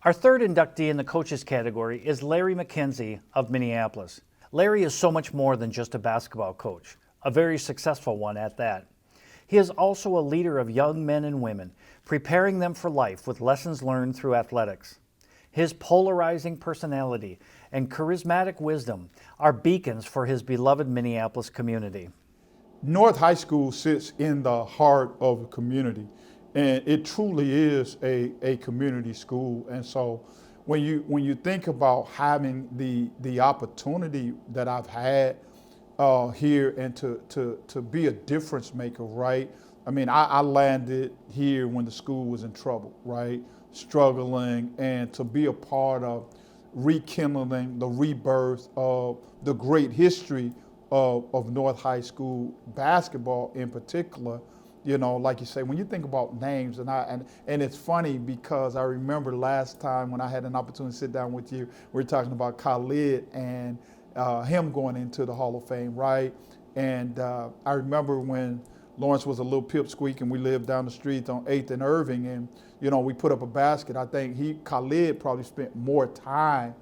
Our third inductee in the coaches category is Larry McKenzie of Minneapolis. Larry is so much more than just a basketball coach, a very successful one at that. He is also a leader of young men and women, preparing them for life with lessons learned through athletics. His polarizing personality and charismatic wisdom are beacons for his beloved Minneapolis community. North High School sits in the heart of the community, and it truly is a community school. And so when you think about having the opportunity that I've had here and to be a difference maker, right? I mean, I landed here when the school was in trouble, right? Struggling, and to be a part of rekindling the rebirth of the great history of North High School basketball in particular. You know, like you say, when you think about names, and it's funny because I remember last time when I had an opportunity to sit down with you, we were talking about Khalid and him going into the Hall of Fame, right? And I remember when Lawrence was a little pipsqueak and we lived down the street on 8th and Irving, and you know, we put up a basket. I think Khalid probably spent more time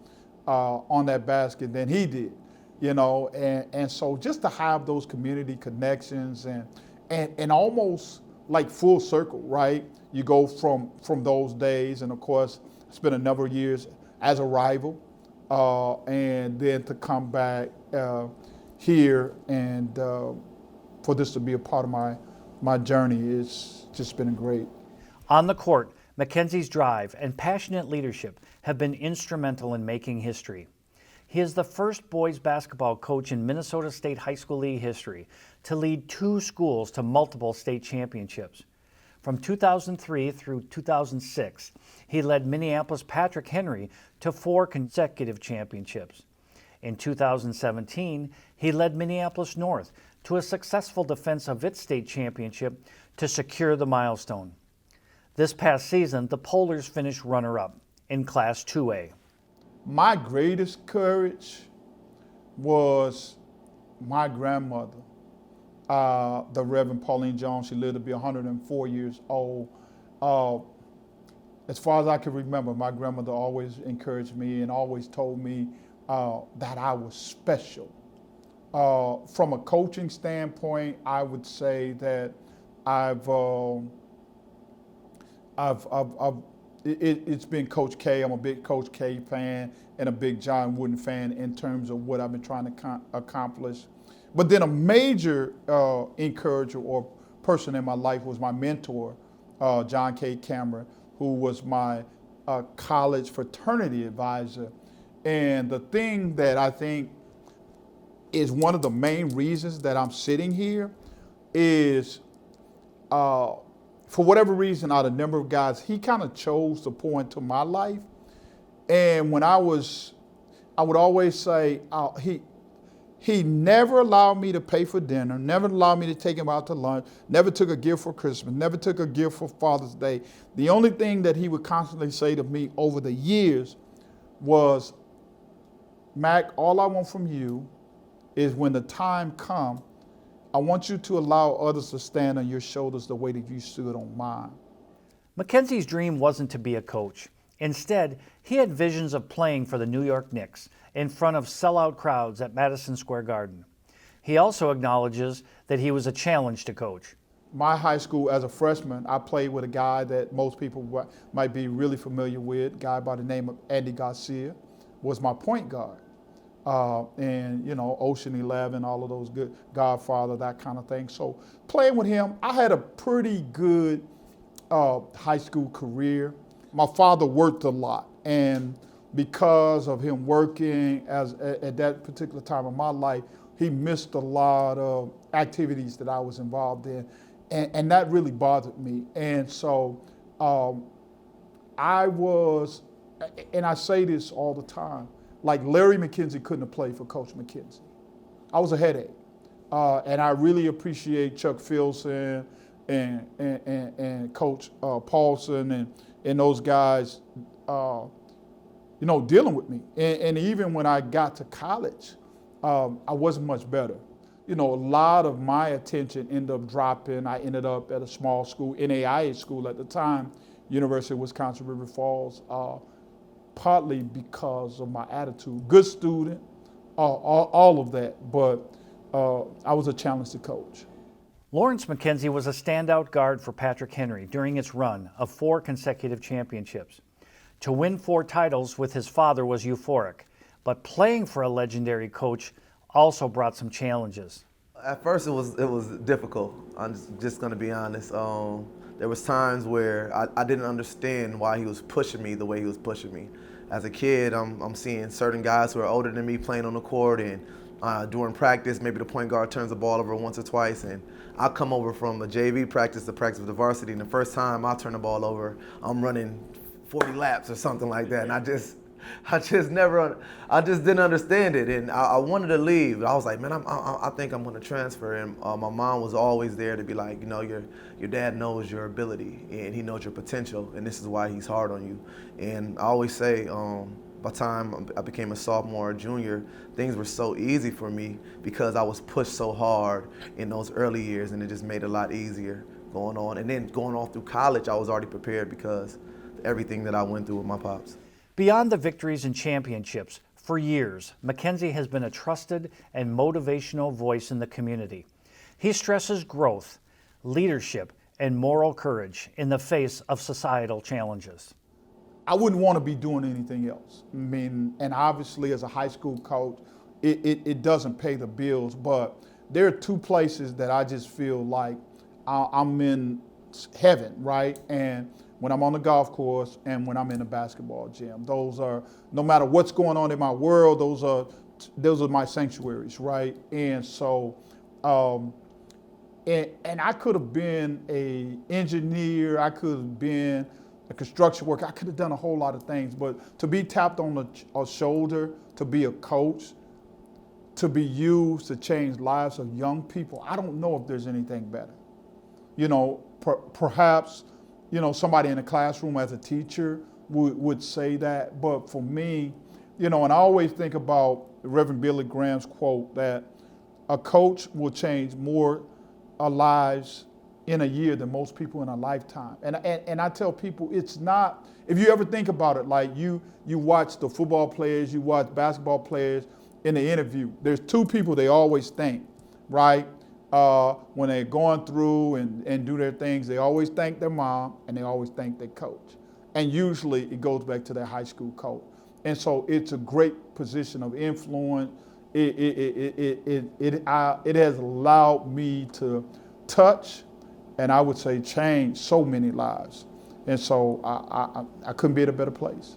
on that basket than he did, you know, and so just to have those community connections and almost like full circle, right? You go from those days, and of course, spent a number of years as a rival, and then to come back here and for this to be a part of my journey, it's just been great. On the court, McKenzie's drive and passionate leadership have been instrumental in making history. He is the first boys basketball coach in Minnesota State High School League history to lead 2 schools to multiple state championships. From 2003 through 2006, he led Minneapolis Patrick Henry to 4 consecutive championships. In 2017, he led Minneapolis North to a successful defense of its state championship to secure the milestone. This past season, the Polars finished runner-up in Class 2A. My greatest courage was my grandmother, the Reverend Pauline Jones. She lived to be 104 years old. As far as I can remember, my grandmother always encouraged me and always told me that I was special. From a coaching standpoint, I would say that it's been Coach K. I'm a big Coach K fan and a big John Wooden fan in terms of what I've been trying to accomplish. But then a major encourager or person in my life was my mentor, John K. Cameron, who was my college fraternity advisor. And the thing that I think is one of the main reasons that I'm sitting here is for whatever reason, out of a number of guys, he kind of chose to pour into my life. And when I would always say, he never allowed me to pay for dinner, never allowed me to take him out to lunch, never took a gift for Christmas, never took a gift for Father's Day. The only thing that he would constantly say to me over the years was, Mac, all I want from you is when the time comes, I want you to allow others to stand on your shoulders the way that you stood on mine. McKenzie's dream wasn't to be a coach. Instead, he had visions of playing for the New York Knicks in front of sellout crowds at Madison Square Garden. He also acknowledges that he was a challenge to coach. My high school, as a freshman, I played with a guy that most people might be really familiar with, a guy by the name of Andy Garcia, was my point guard. And, you know, Ocean 11, all of those good, Godfather, that kind of thing. So playing with him, I had a pretty good high school career. My father worked a lot, and because of him working at that particular time of my life, he missed a lot of activities that I was involved in, and that really bothered me. And so I was, and I say this all the time, like Larry McKenzie couldn't have played for Coach McKenzie. I was a headache. And I really appreciate Chuck Filson and Coach Paulson and those guys, you know, dealing with me. And even when I got to college, I wasn't much better. You know, a lot of my attention ended up dropping. I ended up at a small school, NAIA school at the time, University of Wisconsin River Falls, partly because of my attitude. Good student, all of that, but I was a challenge to coach. Lawrence McKenzie was a standout guard for Patrick Henry during its run of 4 consecutive championships. To win 4 titles with his father was euphoric, but playing for a legendary coach also brought some challenges. At first it was difficult. I'm just gonna be honest. There was times where I didn't understand why he was pushing me the way he was pushing me. As a kid, I'm seeing certain guys who are older than me playing on the court, and during practice, maybe the point guard turns the ball over once or twice, and I'll come over from a JV practice to practice with the varsity, and the first time I turn the ball over, I'm running 40 laps or something like that, and I just didn't understand it, and I wanted to leave. I was like, man, I think I'm going to transfer. And my mom was always there to be like, you know, your dad knows your ability and he knows your potential, and this is why he's hard on you. And I always say, by the time I became a sophomore or junior, things were so easy for me because I was pushed so hard in those early years, and it just made it a lot easier going on. And then going on through college, I was already prepared because everything that I went through with my pops. Beyond the victories and championships, for years, McKenzie has been a trusted and motivational voice in the community. He stresses growth, leadership, and moral courage in the face of societal challenges. I wouldn't want to be doing anything else. I mean, and obviously as a high school coach, it doesn't pay the bills, but there are 2 places that I just feel like I'm in heaven, right? And when I'm on the golf course and when I'm in the basketball gym. Those are, no matter what's going on in my world, those are my sanctuaries, right? And so, and I could have been an engineer, I could have been a construction worker, I could have done a whole lot of things, but to be tapped on a shoulder, to be a coach, to be used to change lives of young people, I don't know if there's anything better. You know, perhaps, you know, somebody in the classroom as a teacher would say that, but for me, you know, and I always think about Reverend Billy Graham's quote that a coach will change more lives in a year than most people in a lifetime. And I tell people, it's not, if you ever think about it, like you watch the football players, you watch basketball players in the interview, there's 2 people they always thank, right? When they're going through and do their things, they always thank their mom and they always thank their coach. And usually it goes back to their high school coach. And so it's a great position of influence. It has allowed me to touch, and I would say change so many lives. And so I couldn't be at a better place.